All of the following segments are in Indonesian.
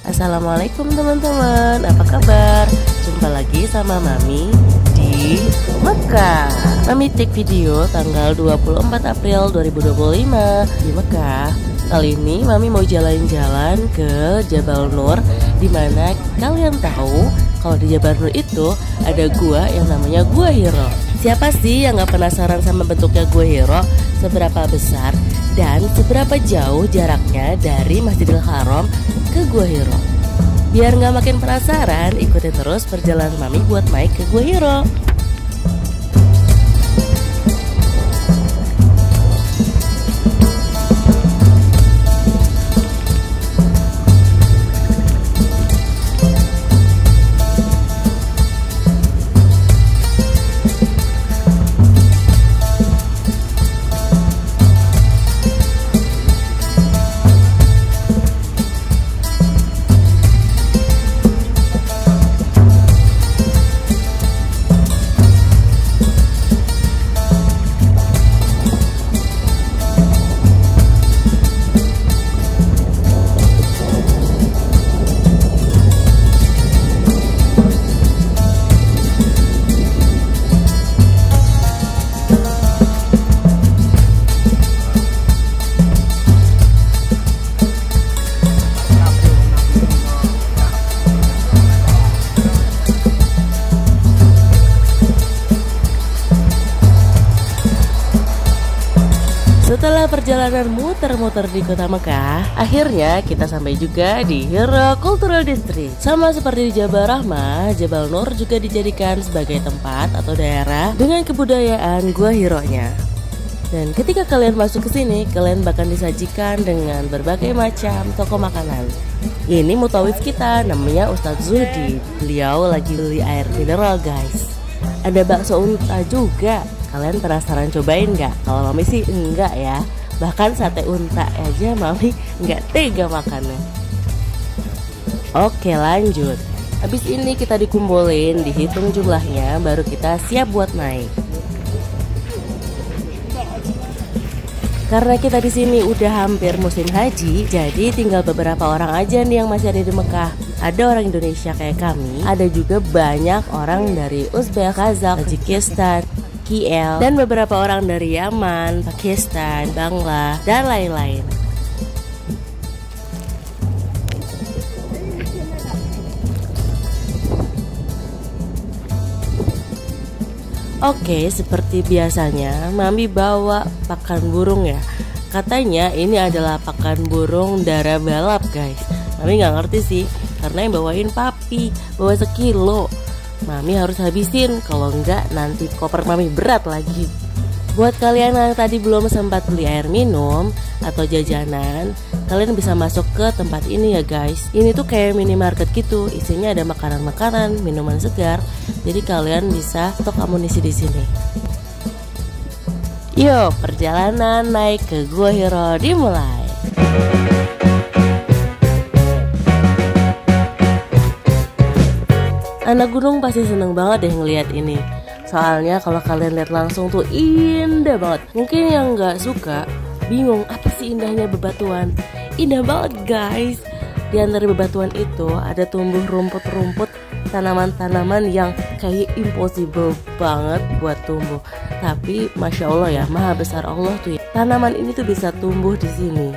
Assalamualaikum teman-teman, apa kabar? Jumpa lagi sama Mami di Mekah. Mami take video tanggal 24 April 2025 di Mekah. Kali ini Mami mau jalan-jalan ke Jabal Nur, dimana kalian tahu kalau di Jabal Nur itu ada gua yang namanya Gua Hiro. Siapa sih yang gak penasaran sama bentuknya Gua Hiro? Seberapa besar dan seberapa jauh jaraknya dari Masjidil Haram ke Gua Hiro? Biar gak makin penasaran, ikutin terus perjalanan Mami buat naik ke Gua Hiro. Setelah perjalanan muter-muter di kota Mekah, akhirnya kita sampai juga di Hiro Cultural District. Sama seperti di Jabal Rahmah, Jabal Nur juga dijadikan sebagai tempat atau daerah dengan kebudayaan Gua Hiro-nya. Dan ketika kalian masuk ke sini, kalian bakal disajikan dengan berbagai macam toko makanan. Ini mutawif kita, namanya Ustadz Zuhdi. Beliau lagi beli air mineral, guys. Ada bakso unta juga. Kalian penasaran cobain nggak? Kalau Mami sih enggak ya. Bahkan sate unta aja Mami nggak tega makannya. Oke, lanjut. Habis ini kita dikumpulin, dihitung jumlahnya, baru kita siap buat naik. Karena kita di sini udah hampir musim haji, jadi tinggal beberapa orang aja nih yang masih ada di Mekah. Ada orang Indonesia kayak kami, ada juga banyak orang dari Uzbek, Kazakh, Tajikistan, KL, dan beberapa orang dari Yaman, Pakistan, Bangla, dan lain-lain. Oke, seperti biasanya Mami bawa pakan burung ya. Katanya ini adalah pakan burung darah balap, guys. Mami nggak ngerti sih, karena yang bawain papi, bawa sekilo. Mami harus habisin, kalau enggak nanti koper Mami berat lagi. Buat kalian yang tadi belum sempat beli air minum atau jajanan, kalian bisa masuk ke tempat ini ya guys. Ini tuh kayak minimarket gitu, isinya ada makanan-makanan, minuman segar. Jadi kalian bisa stok amunisi di sini. Yuk, perjalanan naik ke Gua Hiro dimulai. Anak gunung pasti seneng banget deh ngeliat ini. Soalnya kalau kalian lihat langsung tuh indah banget. Mungkin yang nggak suka bingung apa sih indahnya bebatuan. Indah banget guys. Di antara bebatuan itu ada tumbuh rumput-rumput, tanaman-tanaman yang kayak impossible banget buat tumbuh. Tapi masya Allah ya, maha besar Allah tuh ya. Tanaman ini tuh bisa tumbuh di sini.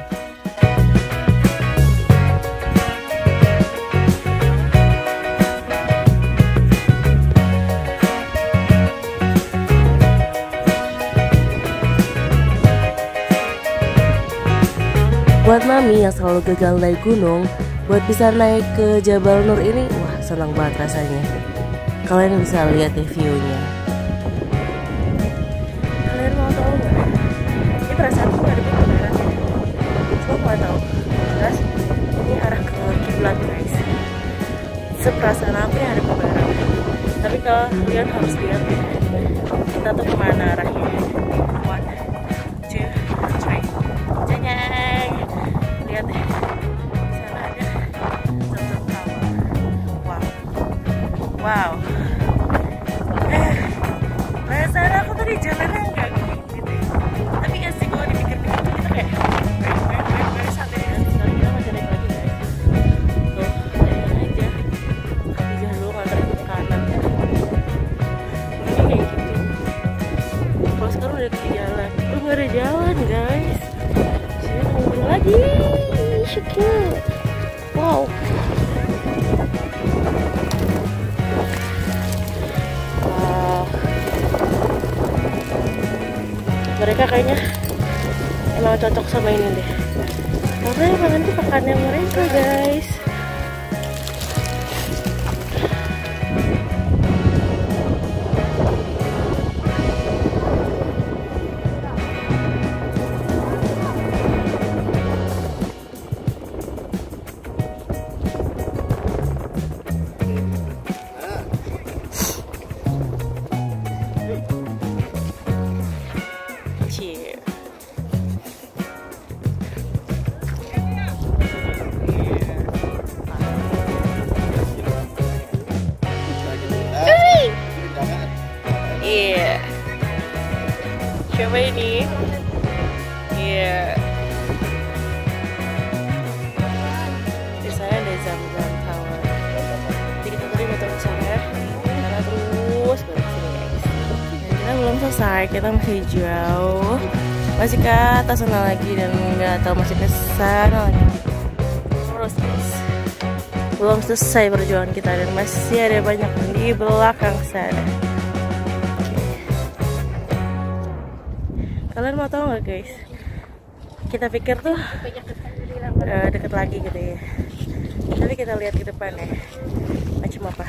Buat Mami yang selalu gagal naik gunung, buat bisa naik ke Jabal Nur ini, wah senang banget rasanya. Kalian bisa lihat deh view-nya. Kalian mau tahu nggak? Ini perasaan aku ada ke barat. Coba mau tahu? Jelas, ini arah ke kiblat guys. Seperasaan aku yang ada ke barat. Tapi kalian harus lihat nih, kita tuh kemana arahnya? 1, 2, 3. Jeng. Lihat deh, di sana ada Zam-Zam Tower. Wow. Perasaan aku tadi jalannya nggak gitu. Tapi ya sih kalau dipikir-pikir itu kayak santai ya. Sekarang kita masih naik lagi guys. Tuh, mereka kayaknya emang cocok sama ini deh, karena emang nanti pakannya mereka guys. Iya, coba ini. Iya, di sana ada Zam-Zam Tower. Jadi kita tadi motor ke sana, karena terus balik sini guys. Dan kita belum selesai, kita masih jauh, masih ke atas sana lagi dan nggak tahu masih ke sana lagi. Terus guys, belum selesai perjuangan kita dan masih ada banyak di belakang sana. Kalian mau tahu nggak guys? Kita pikir tuh deket lagi gitu ya. Tapi kita lihat ke depan ya. Macam apa?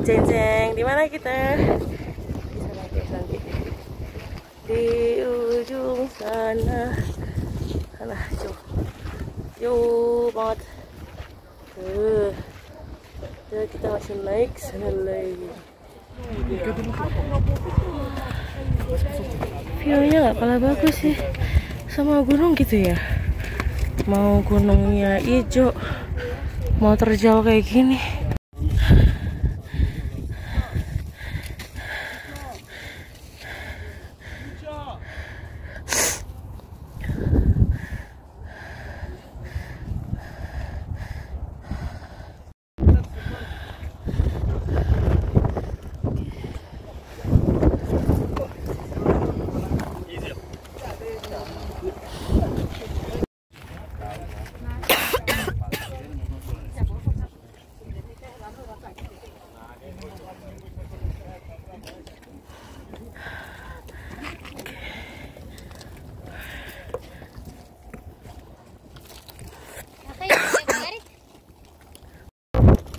Jeng jeng, di mana kita? Di sana guys nanti. Di ujung sana. Sana jauh. Jauh banget. Jadi kita masih naik sana lagi. View-nya gak kalah bagus sih sama gunung gitu ya. Mau gunungnya hijau, mau terjal kayak gini.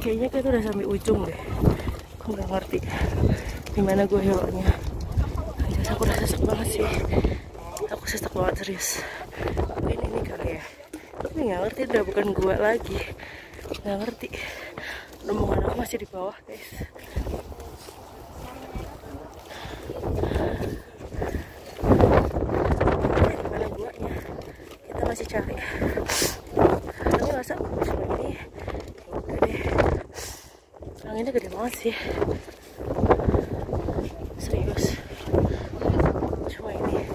Kayaknya kita udah sampai ujung deh. Aku nggak ngerti gimana gue hero-nya. Anjir, aku udah sesak banget sih. Aku sesak banget serius. Ini kali ya. Tapi nggak ngerti, udah bukan gue lagi. Nggak ngerti. Rombongan aku masih di bawah guys. Gimana guanya? Kita masih cari. Tapi masa cuma ini? Udah deh. Anginnya gede banget sih. Serius. Cuma ini.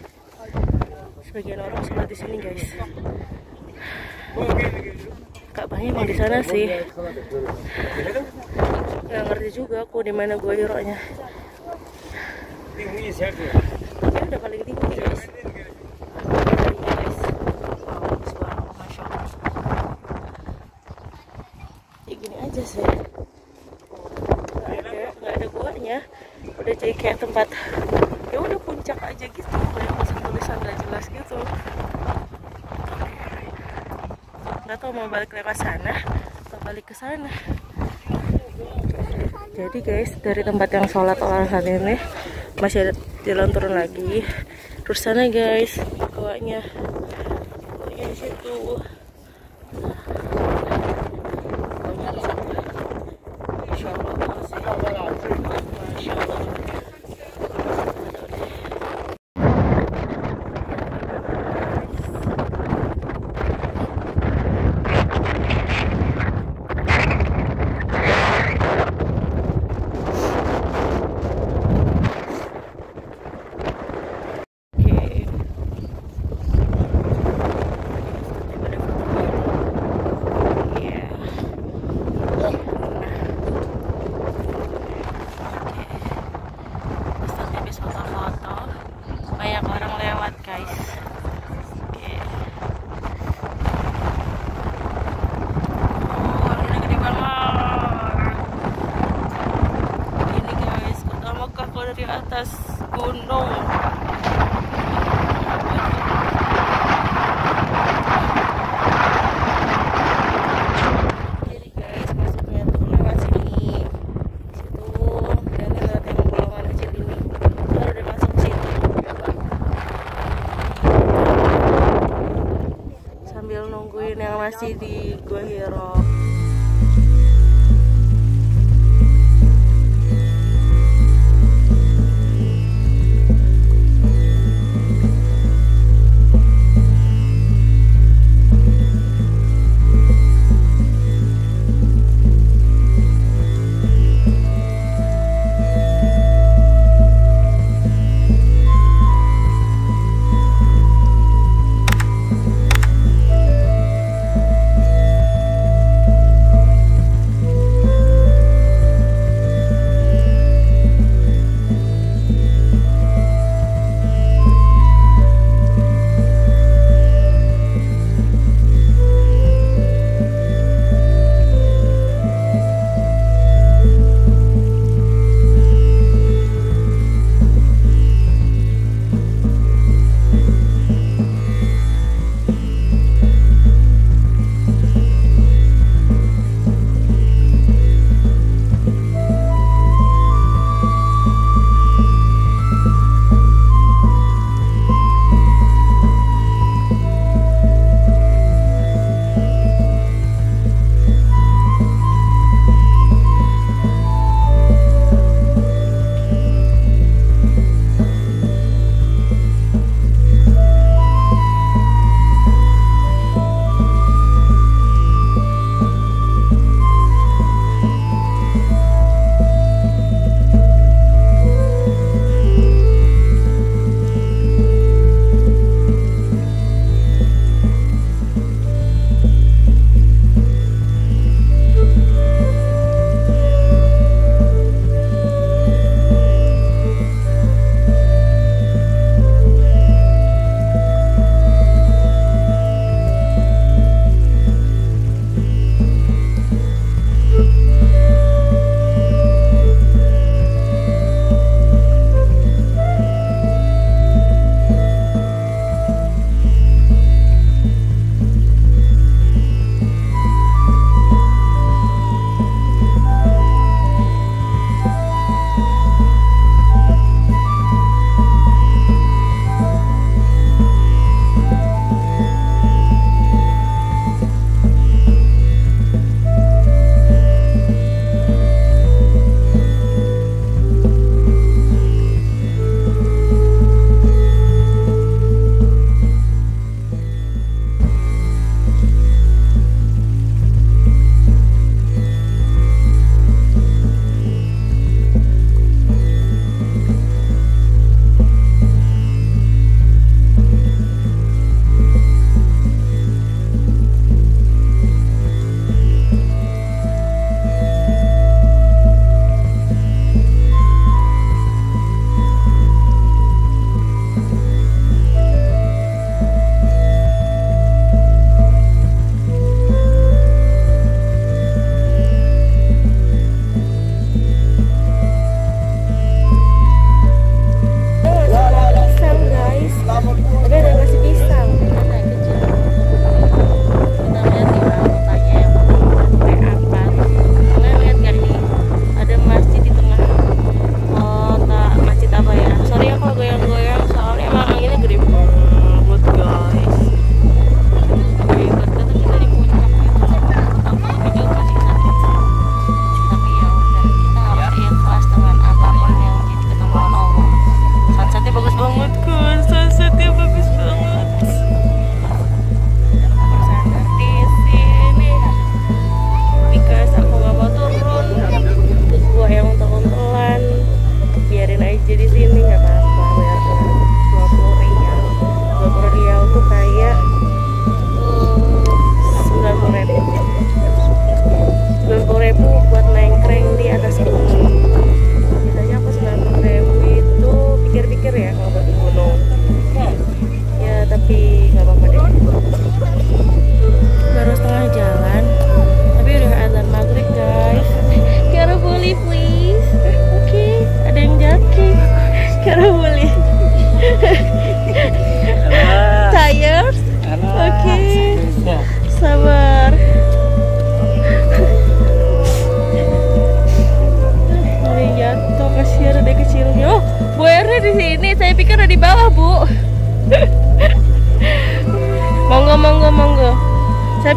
Sebagian orang sholat di sini guys. Ka'bahnya emang di sana sih. Nggak ngerti juga aku di mana gua hero-nya. Ini udah paling tinggi guys. Kayak gini aja sih. Nggak ada guanya. Udah jadi kayak tempat. Ya udah puncak aja gitu. Kayak pasang tulisan nggak jelas gitu. Nggak tahu mau balik lewat sana atau balik ke sana. Jadi guys, dari tempat yang sholat orang saat ini masih ada jalan turun lagi. Terus sana guys, goanya di situ. Masya Allah, Masya Allah.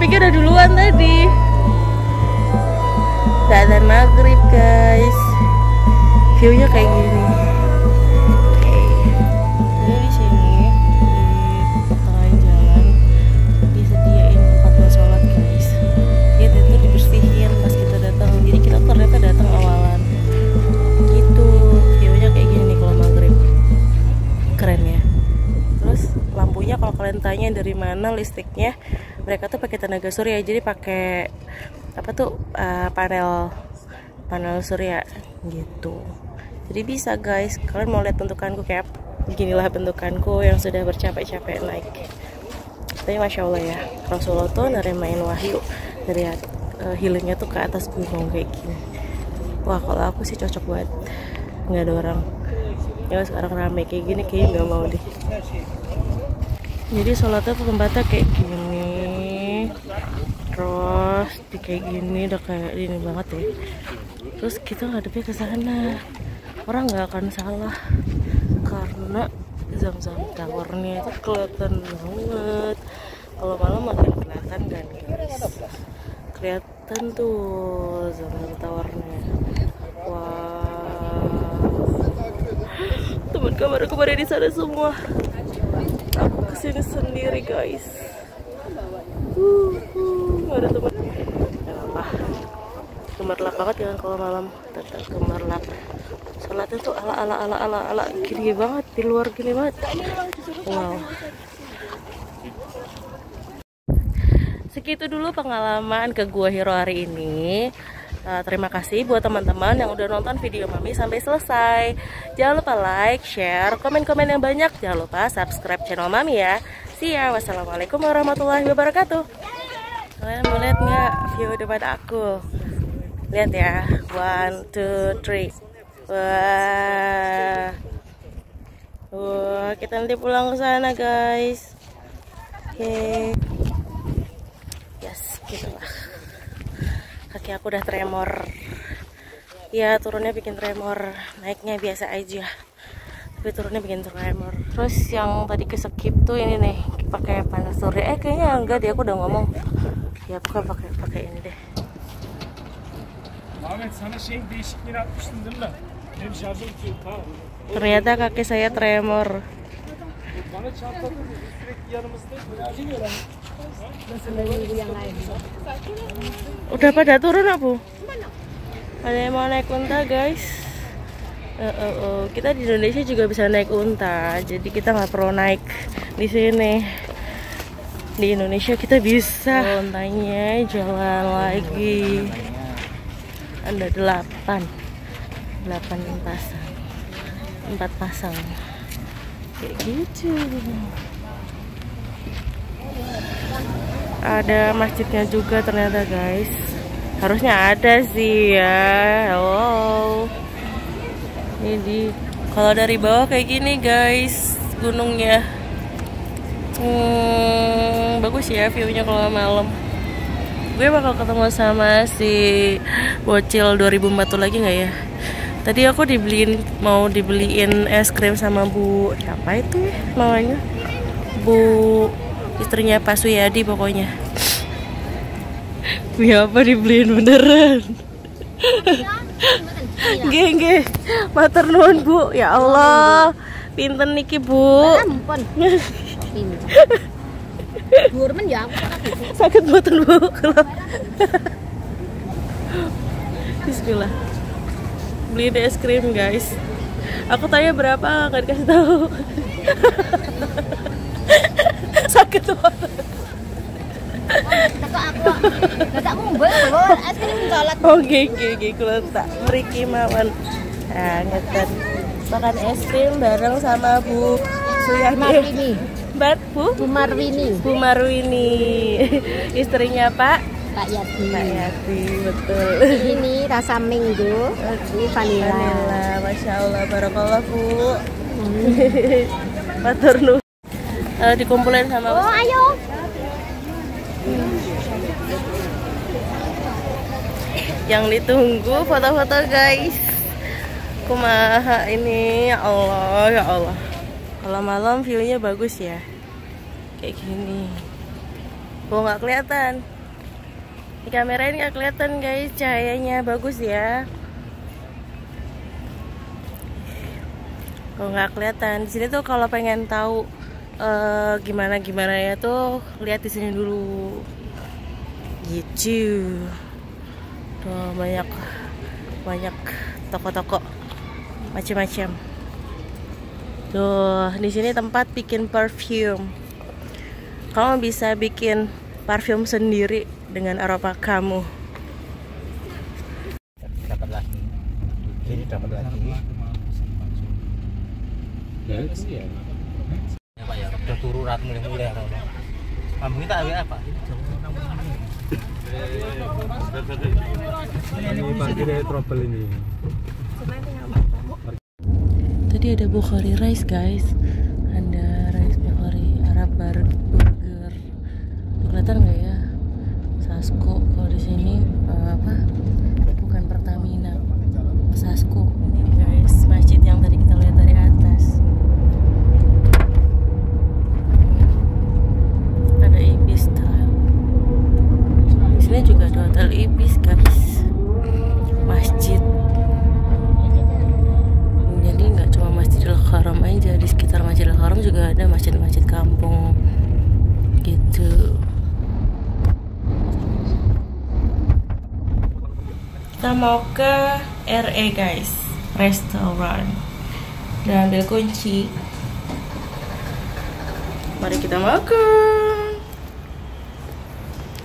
pikir udah duluan tadi. Azan maghrib guys. View-nya kayak gini. Jadi di sini di tengah jalan disediain tempat buat sholat guys. Itu dibersihin pas kita datang. Jadi kita ternyata datang awalan. Gitu. View-nya kayak gini nih kalau maghrib. Keren ya. Terus lampunya kalau kalian tanya dari mana listriknya, mereka tuh pakai tenaga surya. Jadi pakai apa tuh panel surya gitu. Jadi bisa guys, kalian mau lihat bentukanku kayak beginilah bentukanku yang sudah bercapek-capek naik. Tapi masya Allah ya, Rasulullah tuh nerimain wahyu dari healingnya tuh ke atas gunung kayak gini. Wah kalau aku sih cocok banget, nggak ada orang. Ya sekarang rame kayak gini kayaknya nggak mau deh. Jadi sholatnya tuh tempatnya kayak gini, terus di kayak gini udah kayak ini banget ya. Terus kita ngadepnya ke sana, orang nggak akan salah karena Zamzam Towernya itu kelihatan banget. Kalau malam makin kelihatan kan guys, kelihatan tuh Zamzam Towernya. Wah, teman kamar aku pada di sana semua. Aku kesini sendiri guys. Gak ada teman. Gak apa. Gemerlap banget kan kalau malam, tetap gemerlap. Sholatnya tuh ala gini banget, di luar gini banget. Wow. Segitu dulu pengalaman ke Gua Hiro hari ini. Terima kasih buat teman-teman yang udah nonton video Mami sampai selesai. Jangan lupa like, share, komen-komen yang banyak. Jangan lupa subscribe channel Mami ya. See ya. Wassalamualaikum warahmatullahi wabarakatuh. Kalian mau lihat nggak view depan aku? Lihat ya, 1, 2, 3. Wah, kita nanti pulang ke sana guys. Oke. Yes, gitulah. Kaki aku udah tremor. Ya, turunnya bikin tremor, naiknya biasa aja. Tapi turunnya bikin tremor. Terus yang tadi ke skip tuh ini nih, pakai panel surya. Kayaknya enggak deh, aku udah ngomong. Ya, bukan pakai ini deh. Ahmet sana şeyin değişikliğini atmıştın değil mi? Benim şarjım bitiyor. Ternyata kaki saya tremor. Bana çarpmadın mı? Sürekli yanımızda. Udah pada turun aku. Ada yang mau naik unta guys. Kita di Indonesia juga bisa naik unta. Jadi kita nggak perlu naik di sini. Di Indonesia kita bisa. Untanya jalan lagi. Ada 8 pasang, 4 pasang kayak gitu. Ada masjidnya juga ternyata guys. Harusnya ada sih ya. Hello. Jadi kalau dari bawah kayak gini guys gunungnya. Bagus ya viewnya kalau malam. Gue bakal ketemu sama si bocil 2004 lagi nggak ya? Tadi aku mau dibeliin es krim sama Bu siapa itu ya namanya? Bu istrinya Pak Suyadi pokoknya. Ya apa dibeliin beneran? Geng, matur nuwun Bu. Ya Allah, pinten niki Bu. Ampun. Burmen ya sakit boten Bu. Bismillah. Beli es krim guys. Aku tanya berapa nggak dikasih tahu. Sakit banget. Gak ngumpul, es krim sholat. Oke, kalau tak mriki mawon. Nah, ngeten. Makan es krim bareng sama Bu Suyadi. Bu Marwini. Istrinya Pak Yati, betul. Ini rasa mango, ini vanilla. Masya Allah, barakallah Bu. Matur nuwun. Dikumpulin sama Oh, ayo. Yang ditunggu foto-foto guys. Kumaha ini, ya Allah. Kalau malam viewnya bagus ya, kayak gini. Oh, nggak kelihatan. Di kamera ini nggak kelihatan guys, cahayanya bagus ya. Oh, nggak kelihatan. Di sini tuh kalau pengen tahu gimana ya tuh lihat di sini dulu. Gitu. Tuh banyak toko-toko macam-macam. Tuh, di sini tempat bikin parfum. Kamu bisa bikin parfum sendiri dengan aroma kamu. Dapat lagi. Ini dapat lagi. Ya, Pak ya, udah turu rat mulai apa. Kamu kita apa? Ini parkirnya trouble ini. Tadi ada Bukhari rice guys, ada rice Bukhari Arab burger. Kelihatan nggak ya? Sasko kalau di sini bukan Pertamina, Sasko. Ini guys, masjid yang tadi kita lihat dari atas. Ada Ibis style. Di sini juga ada hotel Ibis guys. Masjid. Jadi nggak cuma Masjidil Haram aja, di sekitar Masjidil Haram juga ada masjid-masjid kampung gitu. Kita mau ke RE guys, restoran. Dan ambil kunci. Mari kita makan.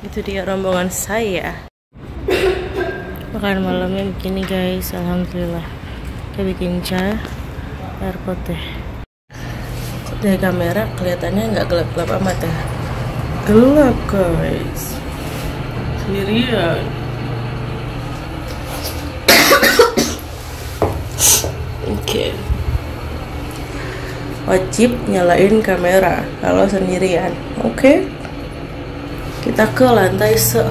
Itu dia rombongan saya. Makan malamnya begini guys, alhamdulillah. Kita bikin air putih. Dari kamera kelihatannya nggak gelap-gelap amat ya. Gelap guys. Sendirian. Oke. Wajib nyalain kamera kalau sendirian. Oke. Kita ke lantai 10.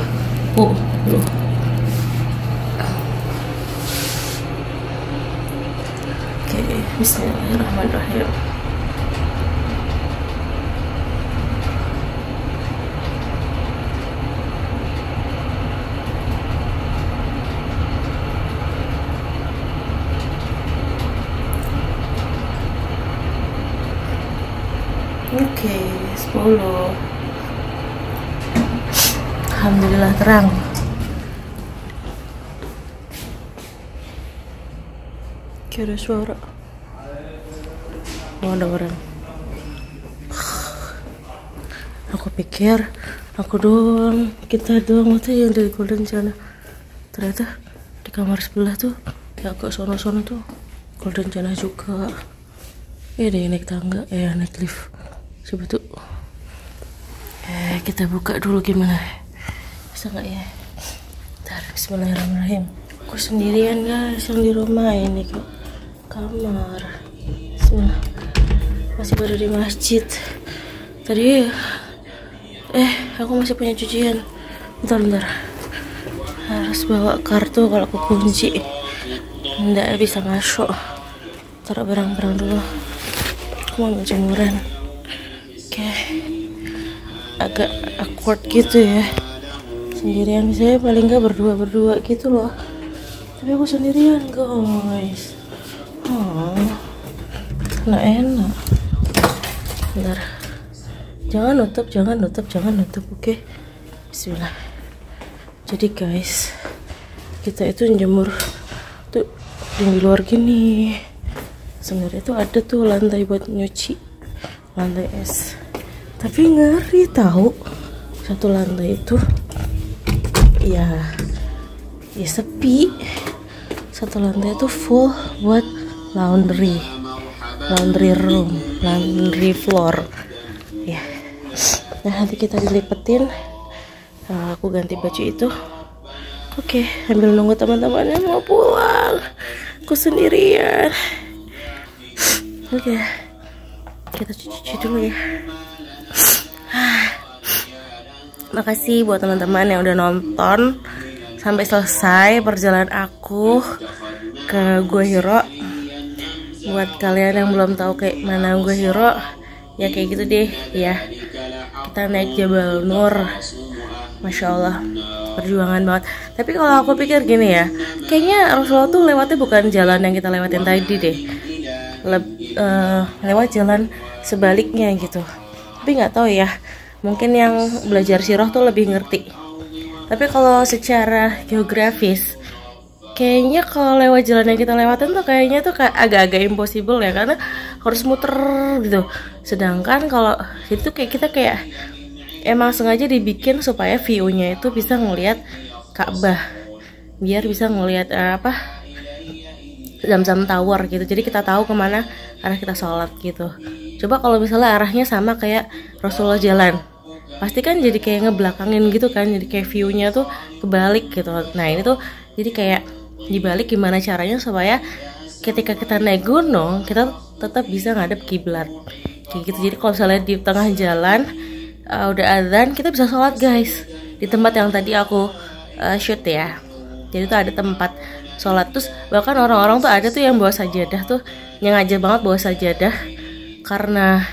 Bismillahirrahmanirrahim. Oke, 10. Alhamdulillah terang. Kira suara. Oh, ada orang. Aku pikir aku doang, kita doang tuh yang dari Golden Chana. Ternyata di kamar sebelah tuh, ya agak sono-sono tuh Golden Chana juga. Ada yang naik tangga, naik lift. Coba tuh. Kita buka dulu gimana? Bisa nggak ya? Ntar, bismillahirrahmanirrahim. Aku sendirian guys yang di rumah ini ke kamar. Bismillah. Masih baru di masjid. Tadi aku masih punya cucian. Bentar. Harus bawa kartu kalau aku kunci. Nggak bisa masuk. Taruh barang-barang dulu. Aku mau jemuran. Oke. Agak awkward gitu ya. Sendirian, saya paling nggak berdua gitu loh. Tapi aku sendirian guys. Nggak enak. Bentar. Jangan nutup, oke? Bismillah. Jadi guys, kita itu jemur tuh di luar gini. Sebenarnya tuh ada tuh lantai buat nyuci, lantai es. Tapi ngeri tahu, satu lantai itu ya sepi. Satu lantai itu full buat laundry room, laundry floor ya. Nah, nanti kita dilipetin. Aku ganti baju itu. Oke, sambil nunggu teman-temannya mau pulang. Aku sendirian. Oke, kita cuci dulu ya. Makasih buat teman-teman yang udah nonton sampai selesai perjalanan aku ke Gua Hiro. Buat kalian yang belum tahu kayak mana Gua Hiro, ya kayak gitu deh ya. kita naik Jabal Nur. Masya Allah, perjuangan banget. Tapi kalau aku pikir gini ya, kayaknya Rasulullah tuh lewatnya bukan jalan yang kita lewatin tadi deh, lewat jalan sebaliknya gitu. Tapi nggak tahu ya, mungkin yang belajar sirah tuh lebih ngerti. Tapi kalau secara geografis, kayaknya kalau lewat jalan yang kita lewatin tuh kayaknya tuh agak-agak impossible ya, karena harus muter gitu. Sedangkan kalau itu kayak kita kayak emang sengaja dibikin supaya view-nya itu bisa ngelihat Ka'bah, biar bisa ngelihat Zamzam Tower gitu. Jadi kita tahu kemana arah kita sholat gitu. Coba kalau misalnya arahnya sama kayak Rasulullah jalan, pasti kan jadi kayak ngebelakangin gitu kan, jadi kayak view-nya tuh kebalik gitu. Nah ini tuh jadi kayak dibalik, gimana caranya supaya ketika kita naik gunung kita tetap bisa ngadep kiblat kayak gitu. Jadi kalau misalnya di tengah jalan udah azan, kita bisa sholat guys di tempat yang tadi aku shoot ya. Jadi tuh ada tempat sholat, terus bahkan orang-orang tuh ada tuh yang bawa sajadah tuh, yang aja banget bawa sajadah, karena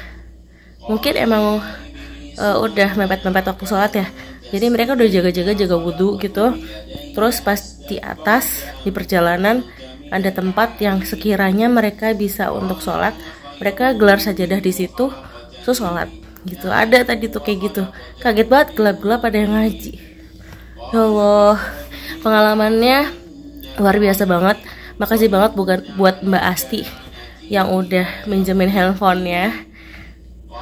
mungkin emang udah mepet-mepet waktu sholat ya. Jadi mereka udah jaga wudhu gitu. Terus pas di atas di perjalanan ada tempat yang sekiranya mereka bisa untuk sholat, mereka gelar sajadah di situ, terus sholat gitu. Ada tadi tuh kayak gitu. Kaget banget, gelap-gelap ada yang ngaji. Ya Allah, pengalamannya luar biasa banget. Makasih banget buat Mbak Asti yang udah minjemin handphonenya.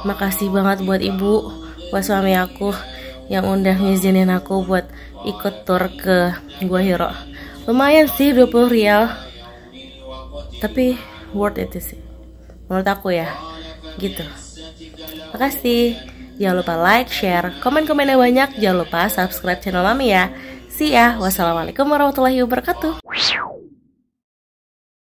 Makasih banget buat ibu, buat suami aku yang udah ngizinin aku buat ikut tour ke Gua Hiro. Lumayan sih 20 rial, tapi worth it sih menurut aku ya gitu. Makasih. Jangan lupa like, share, komen-komennya banyak. Jangan lupa subscribe channel Mami ya. See ya. Wassalamualaikum warahmatullahi wabarakatuh.